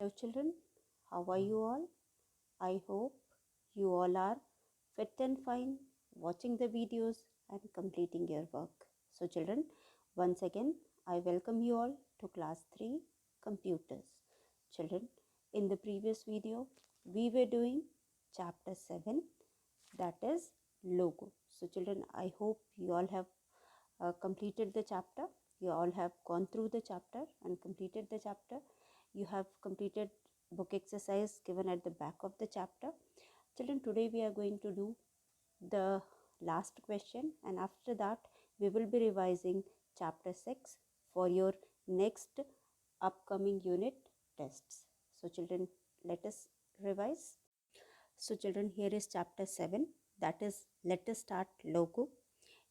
Hello children, how are you all? I hope you all are fit and fine, watching the videos and completing your work. So children, once again I welcome you all to class 3 computers. Children, in the previous video we were doing chapter 7, that is logo. So children, I hope you all have completed the chapter. You all have gone through the chapter and completed the chapter. You have completed book exercise given at the back of the chapter. Children, today we are going to do the last question, and after that we will be revising chapter 6 for your next upcoming unit tests. So children, let us revise. So children, here is chapter 7, that is let us start logo.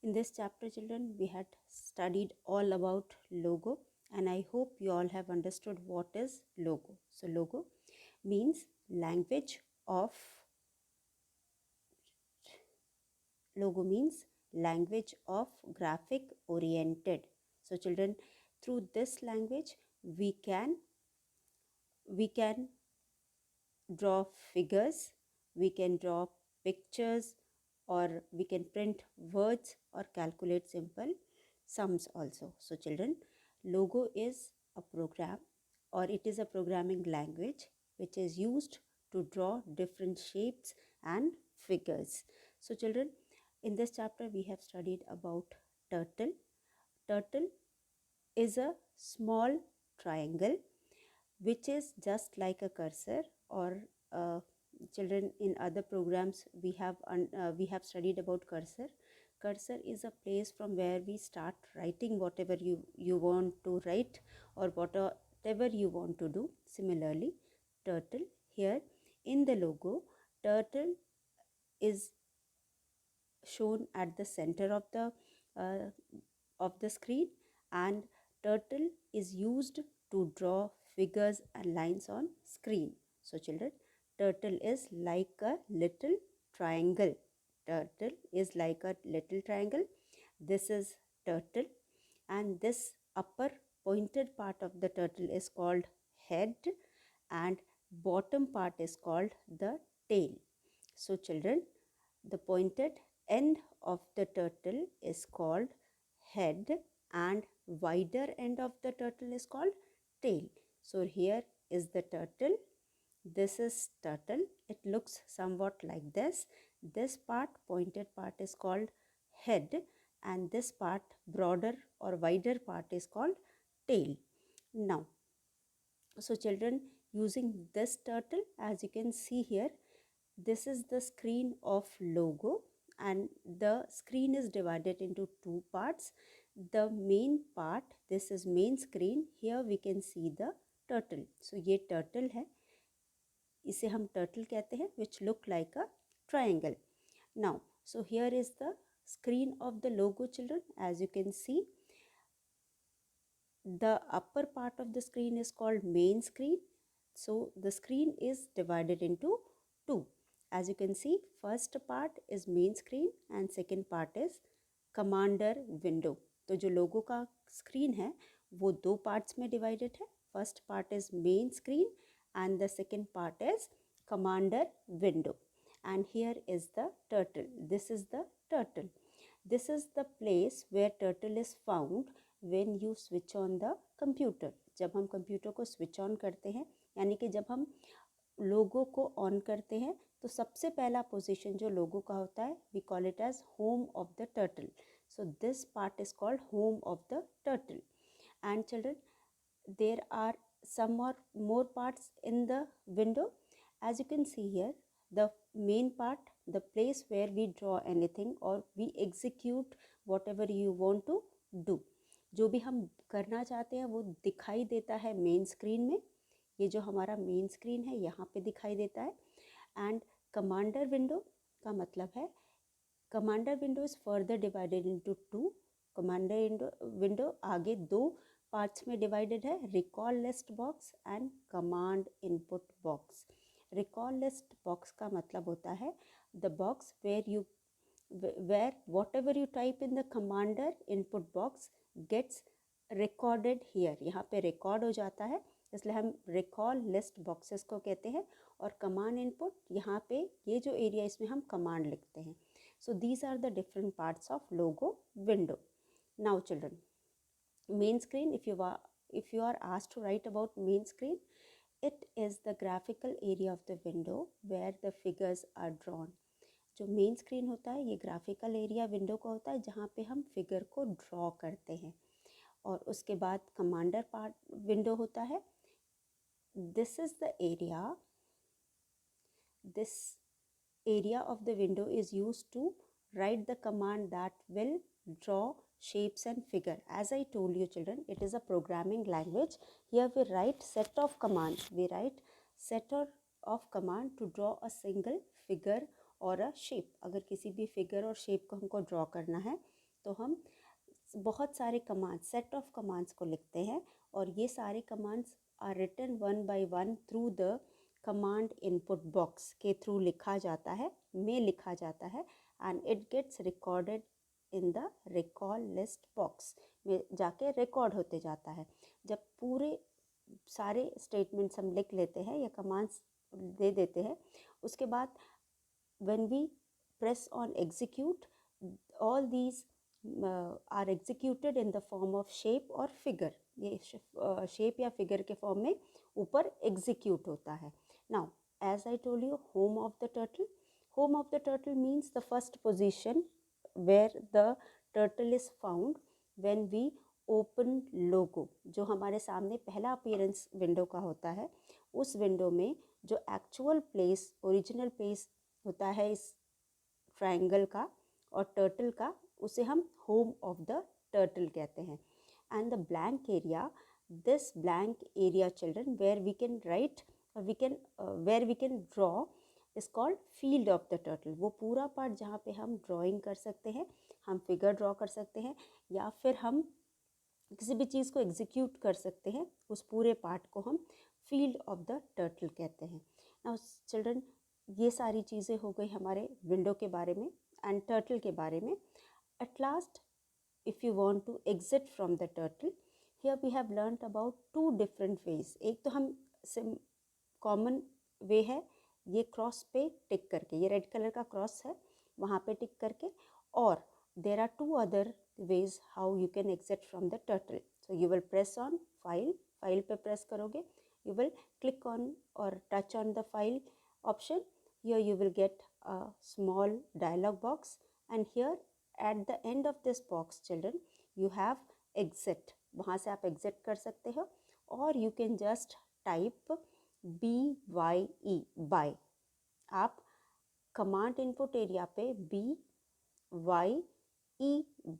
In this chapter children, we had studied all about logo, and I hope you all have understood what is logo. So logo means language of graphic oriented. So children, through this language we can draw figures, we can draw pictures, or we can print words or calculate simple sums also. So children, logo is a program, or it is a programming language which is used to draw different shapes and figures. So children, in this chapter we have studied about turtle. Turtle is a small triangle which is just like a cursor, or children, in other programs we have studied about cursor. Cursor is a place from where we start writing whatever you want to write, or whatever you want to do. Similarly, turtle, here in the logo, turtle is shown at the center uh, of the screen, and turtle is used to draw figures and lines on screen. So children, turtle is like a little triangle. Turtle is like a little triangle. This is turtle, and this upper pointed part of the turtle is called head, and bottom part is called the tail. So children, the pointed end of the turtle is called head, and wider end of the turtle is called tail. So here is the turtle. This is turtle. It looks somewhat like this. This part, pointed part, is called head, and this part, broader or wider part, is called tail. Now, so children, using this turtle, as you can see here, this is the screen of logo, and the screen is divided into two parts. The main part, this is main screen. Here we can see the turtle. So ये turtle है, इसे हम turtle कहते हैं, which look like a triangle. Now, so here is the screen of the logo children. As you can see, the upper part of the screen is called main screen. So the screen is divided into two. As you can see, first part is main screen and second part is commander window. तो जो लोगो का screen है वो दो parts में divided है. First part is main screen and the second part is commander window. And here is the turtle. This is the turtle. This is the place where turtle is found when you switch on the computer. जब हम computer को switch on करते हैं, यानी कि जब हम लोगो को ऑन करते हैं, तो सबसे पहला पोजीशन जो लोगो का होता है, we call it as home of the turtle. So this part is called home of the turtle. And children, there are some or more parts in the window. As you can see here, the main part, the place where we draw anything or we execute whatever you want to do. जो भी हम करना चाहते हैं वो दिखाई देता है मेन स्क्रीन में. ये जो हमारा मेन स्क्रीन है यहाँ पे दिखाई देता है. एंड कमांडर विंडो का मतलब है, commander window is further divided into two. Commander window आगे दो पार्ट्स में डिवाइडेड है, recall list box and command input box. Recall list box का मतलब होता है the box where whatever you type in the commander input box gets recorded here. यहाँ पे रिकॉर्ड हो जाता है इसलिए हम रिकॉल लिस्ट बॉक्सेस को कहते हैं, और कमांड इनपुट यहाँ पे ये जो एरिया इसमें हम कमांड लिखते हैं. So these are the different parts of logo window. Now children, main screen, if you are asked to write about main screen, it is the graphical area of the window where the figures are drawn. जो main screen होता है ये graphical area window का होता है जहाँ पे हम फिगर को ड्रॉ करते हैं. और उसके बाद कमांडर पार्ट विंडो होता है. This is the area, this area of the window is used to write the command that will draw shapes and figure. As I told you children, it is a programming language. Here we write set of commands. We write set of command to draw a single figure और अ shape. अगर किसी भी figure और shape को हमको draw करना है तो हम बहुत सारे कमांड्स, सेट ऑफ कमांड्स को लिखते हैं, और ये सारे commands are written one by one through the command input box के थ्रू लिखा जाता है, and it gets recorded in the recall list box में जाके रिकॉर्ड होते जाता है. जब पूरे सारे स्टेटमेंट्स हम लिख लेते हैं या कमांड्स दे देते हैं, उसके बाद when we press on execute, all these are executed in the form of shape और figure. ये shape या figure के form में ऊपर execute होता है. Now, as I told you, home of the turtle. Home of the turtle means the first position where the turtle is found when we open logo. जो हमारे सामने पहला appearance window का होता है, उस window में जो actual place, original place होता है इस ट्रायंगल का और टर्टल का, उसे हम होम ऑफ द टर्टल कहते हैं. And the blank area, this blank area children where we can write, where we can draw is called field of the turtle. वो पूरा पार्ट जहाँ पे हम ड्राइंग कर सकते हैं, हम फिगर ड्रॉ कर सकते हैं, या फिर हम किसी भी चीज़ को एग्जीक्यूट कर सकते हैं, उस पूरे पार्ट को हम फील्ड ऑफ द टर्टल कहते हैं. नाउ चिल्ड्रन, ये सारी चीज़ें हो गई हमारे विंडो के बारे में एंड टर्टल के बारे में. At last, if you want to exit from the turtle, here we have learned about two different ways. एक तो हम कॉमन वे है ये क्रॉस पे टिक करके, ये रेड कलर का क्रॉस है वहाँ पे टिक करके, और there are two other ways how you can exit from the turtle. So you will press on file पे press करोगे, you will click on or touch on the file option. Here you will get a small dialog box, and here at the end of this box children you have exit. वहाँ से आप exit कर सकते हो, और you can just type BYE by. आप command input area पे BYE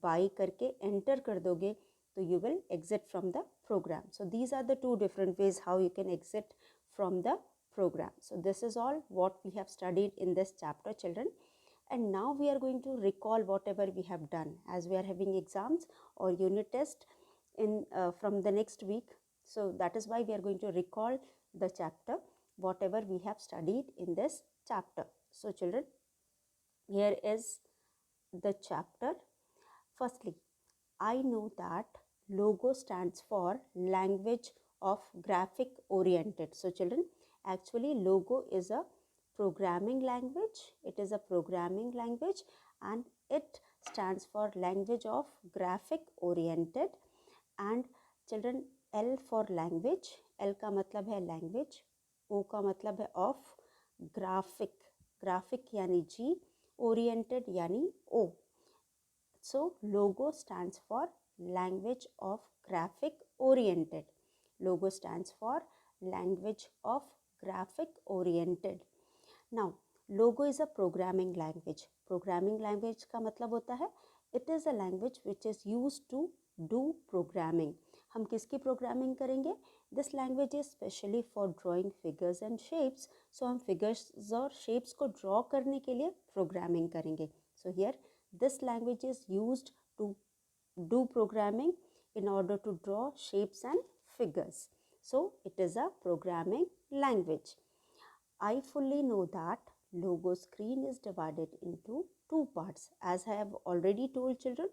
bye करके एंटर कर दोगे तो you will exit from the program. So these are the two different ways how you can exit from the program. So this is all what we have studied in this chapter children, and now we are going to recall whatever we have done as we are having exams or unit test in from the next week. So that is why we are going to recall the chapter whatever we have studied in this chapter. So children, here is the chapter. Firstly, I know that logo stands for language of graphic oriented. So children, actually logo is a programming language. It is a programming language and it stands for language of graphic oriented. And children, L for language. L का मतलब है language, O का मतलब है of, graphic, graphic यानी G, oriented यानी O. So logo stands for language of graphic oriented. Logo stands for language of graphic oriented. Now logo is a programming language. Programming language का मतलब होता है it is a language which is used to do programming. हम किसकी programming करेंगे? This language is specially for drawing figures and shapes. So हम figures और shapes को draw करने के लिए प्रोग्रामिंग करेंगे. So here this language is used to do programming in order to draw shapes and figures. So it is a programming language. I fully know that logo screen is divided into two parts. As I have already told children,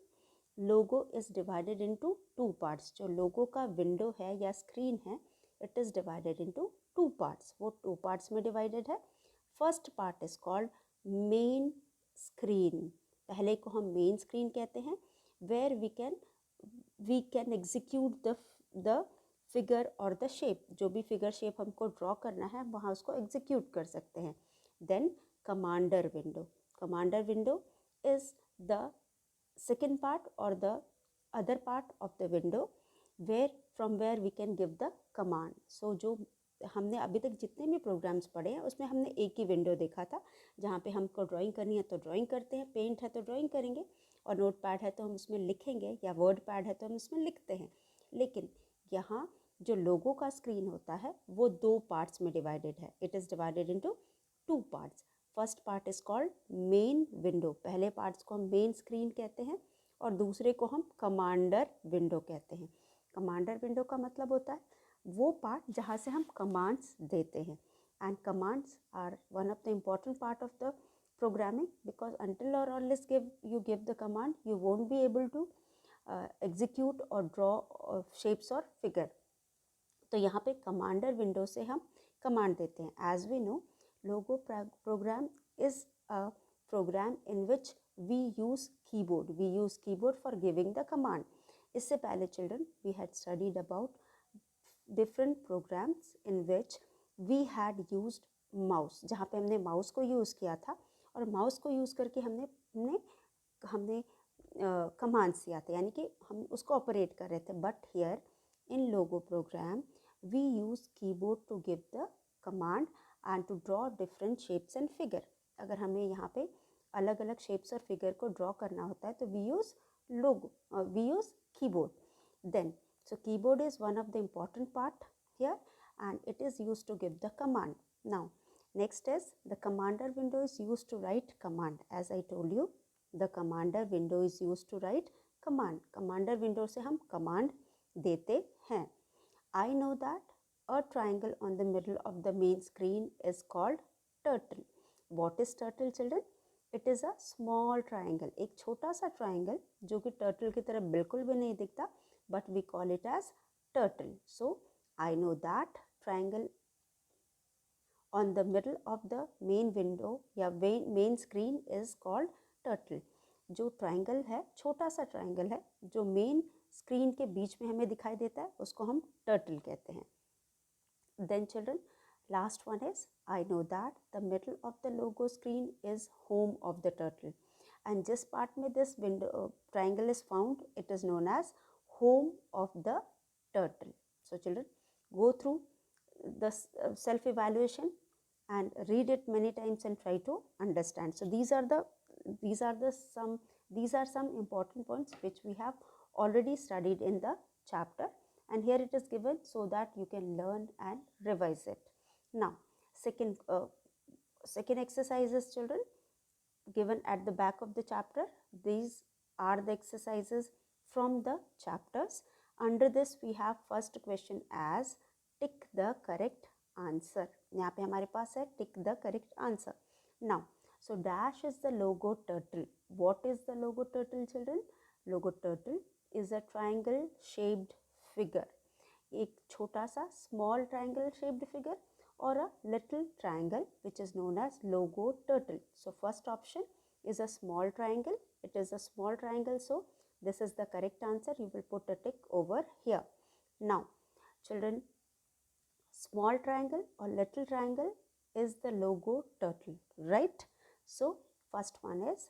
logo is divided into two parts. जो logo का window है या screen है, it is divided into 2 parts. वो 2 parts में divided है. First part is called main screen. पहले को हम मेन स्क्रीन कहते हैं, where we can execute the figure और द शेप. जो भी फिगर शेप हमको ड्रॉ करना है वहाँ उसको एग्जीक्यूट कर सकते हैं. Then commander window. Commander window is the second part or the other part of the window from where we can give the command. So जो हमने अभी तक जितने भी प्रोग्राम्स पढ़े हैं उसमें हमने एक ही विंडो देखा था जहाँ पे हमको ड्राइंग करनी है तो ड्राइंग करते हैं, पेंट है तो ड्राइंग करेंगे, और नोट पैड है तो हम उसमें लिखेंगे, या वर्ड पैड है तो हम उसमें लिखते हैं. लेकिन यहाँ जो लोगो का स्क्रीन होता है वो 2 पार्ट्स में डिवाइडेड है. It is divided into 2 parts. First part is called main window. पहले पार्ट्स को हम मेन स्क्रीन कहते हैं और दूसरे को हम कमांडर विंडो कहते हैं. कमांडर विंडो का मतलब होता है वो पार्ट जहाँ से हम कमांड्स देते हैं. And commands are one of the important part of the programming, because until or unless you give the command you won't be able to execute or draw shapes or figure. तो यहाँ पे commander window से हम command देते हैं. As we know, logo program is a program in which we use keyboard. We use keyboard for giving the command. इससे पहले children we had studied about different programs in which we had used mouse, जहाँ पे हमने mouse को use किया था और mouse को यूज़ करके हमने कमांड्स दिया था, यानी कि हम उसको ऑपरेट कर रहे थे. But here in logo program we use keyboard to give the command and to draw different shapes and figure. अगर हमें यहाँ पे अलग अलग शेप्स और फिगर को ड्रॉ करना होता है तो we use keyboard. Then so keyboard is one of the important part here and it is used to give the command. Now next is the commander window is used to write command. As I told you, the commander window is used to write command. Commander window से हम command देते हैं. I know that a triangle on the middle of the main screen is called turtle. What is turtle, children? It is a small triangle. एक छोटा सा triangle जो कि turtle की तरह बिल्कुल भी नहीं दिखता, but we call it as turtle. So I know that triangle on the middle of the main window या main screen is called turtle. जो triangle है, छोटा सा triangle है जो main screen के बीच में हमें दिखाई देता है, उसको हम turtle कहते हैं. Then children, last one is I know that the middle of the logo screen is home of the turtle. And जिस part में this window triangle is found, it is known as home of the turtle. So children, go through the self-evaluation and read it many times and try to understand. So these are some important points which we have already studied in the chapter, and here it is given so that you can learn and revise it. Now second exercises, children, given at the back of the chapter. These are the exercises from the chapters. Under this we have first question as tick the correct answer. यहाँ पे हमारे पास है tick the correct answer. Now so dash is the logo turtle. What is the logo turtle, children? Logo turtle is a triangle shaped figure. एक छोटा सा small triangle shaped figure or a little triangle which is known as logo turtle. So first option is a small triangle. It is a small triangle, so this is the correct answer. You will put a tick over here. Now children, small triangle or little triangle is the logo turtle, right? So first one is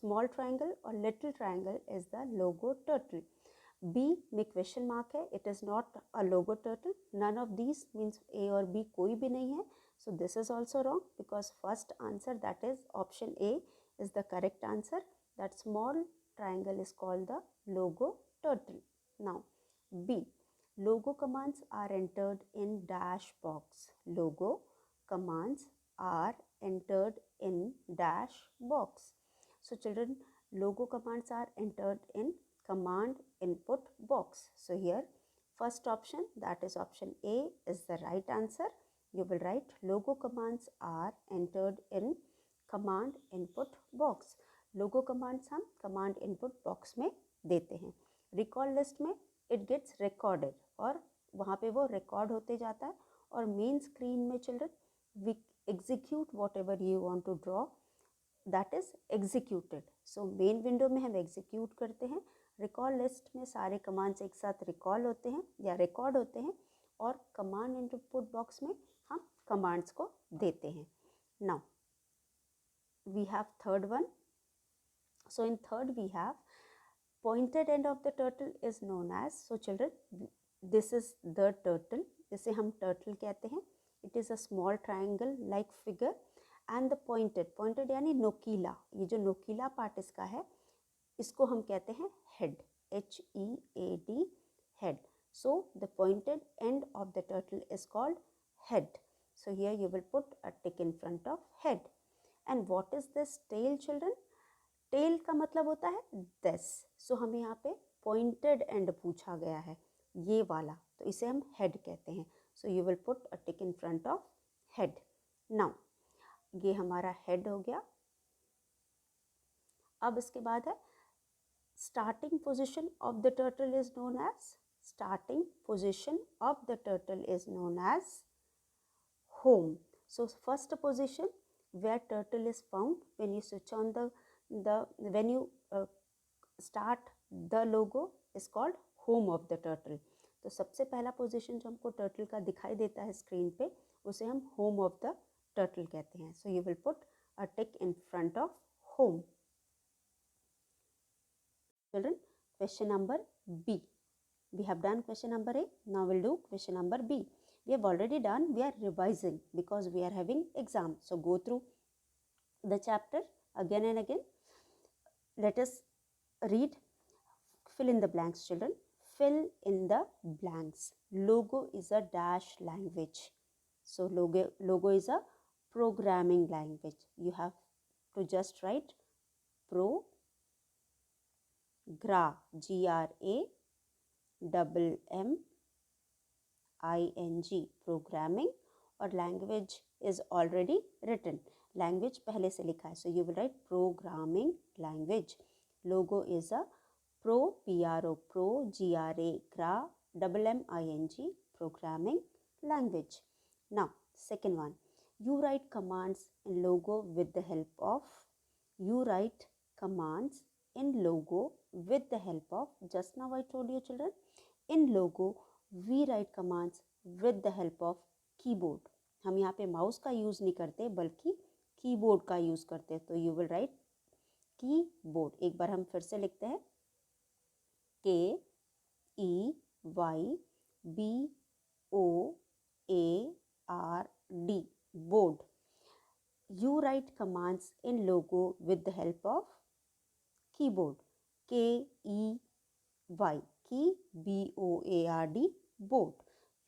small triangle or little triangle is the logo turtle. B में question mark है, it is not a logo turtle. None of these means A or B, कोई भी नहीं है. So this is also wrong because first answer, that is option A, is the correct answer. That small triangle is called the logo turtle. Now B, logo commands are entered in dash box. Logo commands are entered in dash box. So children, logo commands are entered in command input box. So here first option, that is option A, is the right answer. You will write logo commands are entered in command input box. Logo commands हम command input box में देते हैं. Recall list में it gets recorded or वहाँ पे वो record होते जाता है। और मेन स्क्रीन में children we execute whatever you want to draw, that is executed. So main window में हम एग्जीक्यूट करते हैं, रिकॉल लिस्ट में सारे कमांड्स एक साथ रिकॉल होते हैं या रिकॉर्ड होते हैं, और कमांड इनपुट बॉक्स में हम कमांड्स को देते हैं। Now we have third one. So in third we have pointed end of the turtle is known as, so children this is the turtle, जिसे हम turtle कहते हैं. It is a small triangle like figure and the pointed यानी नोकीला, ये जो नोकीला part इसका है इसको हम कहते हैं head, HEAD, head. So the pointed end of the turtle is called head. So here you will put a tick in front of head. And what is this tail children? Tail का मतलब होता है this. सो हमें यहाँ पे pointed and पूछा गया है, ये वाला, तो इसे हम हेड कहते हैं. So you will put a tick in front of head. Now ये हमारा हेड हो गया. अब इसके बाद है starting position of the turtle is known as, starting position of the turtle is known as home. So first position where turtle is found when you switch on when you start the logo is called home of the turtle. तो सबसे पहला position जो हमको turtle का दिखाई देता है screen पे उसे हम होम ऑफ द टर्टल कहते हैं. So you will put a tick in front of home. Children, question number B. We have done question number A. Now we'll do question number B. We have already done, we are revising because we are having exam. So go through the chapter again and again. Let us read. Fill in the blanks, children. Fill in the blanks. Logo is a dash language. So logo is a programming language. You have to just write G-R-A-M-M-I-N-G, programming, और language is already written. Language पहले से लिखा है. So you will write programming language. Logo is a P-R-O, G-R-A, gra, M-M-I-N-G, programming language. Now, second one. You write commands in logo with the help of, you write commands in logo with the help of, just now I told you children, in logo we write commands with the help of keyboard. हम यहाँ पे mouse का use नहीं करते बल्कि keyboard का use करते हैं. तो यू विल राइट कीबोर्ड. एक बार हम फिर से लिखते हैं KEYBOARD, board. You write commands in logo with the help of keyboard. KEY, key, BOARD, board.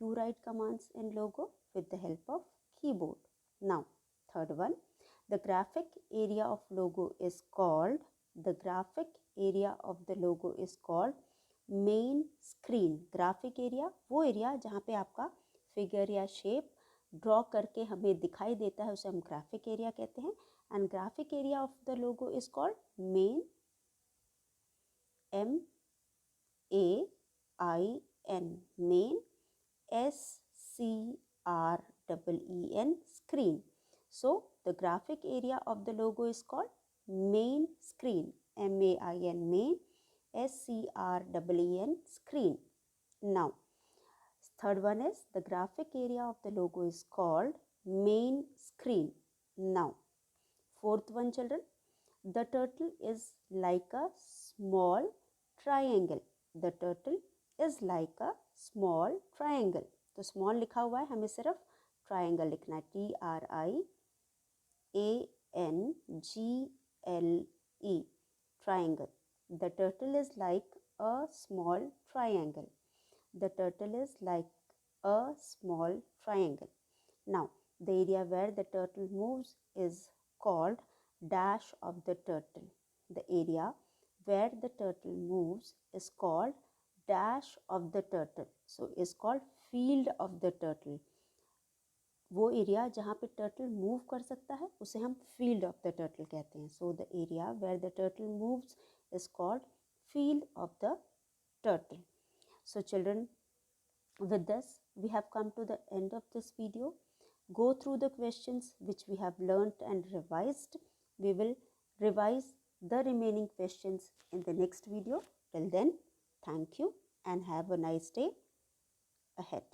You write commands in logo with the help of keyboard. Now, third one. The graphic area of logo is called, the graphic area of the logo is called main screen. Graphic area वो area जहाँ पे आपका figure या shape draw करके हमें दिखाई देता है उसे हम ग्राफिक एरिया कहते हैं. And graphic area of the logo is called main, MAIN, main, SCREEN, screen. So the graphic area of the logo is called main screen, MAIN, main, SCREEN, screen. Now third one is the graphic area of the logo is called main screen. Now fourth one children, the turtle is like a small triangle. The turtle is like a small triangle. तो small लिखा हुआ है, हमें सिर्फ triangle लिखना है. TRIANGLE, triangle. The turtle is like a small triangle. The turtle is like a small triangle. Now the area where the turtle moves is called dash of the turtle. The area where the turtle moves is called dash of the turtle. So is called field of the turtle. वो area जहाँ पे turtle move कर सकता है उसे हम field of the turtle कहते हैं. So the area where the turtle moves is called field of the turtle. So children, With this, we have come to the end of this video. Go through the questions which we have learnt and revised. We will revise the remaining questions in the next video. Till then, thank you and have a nice day ahead.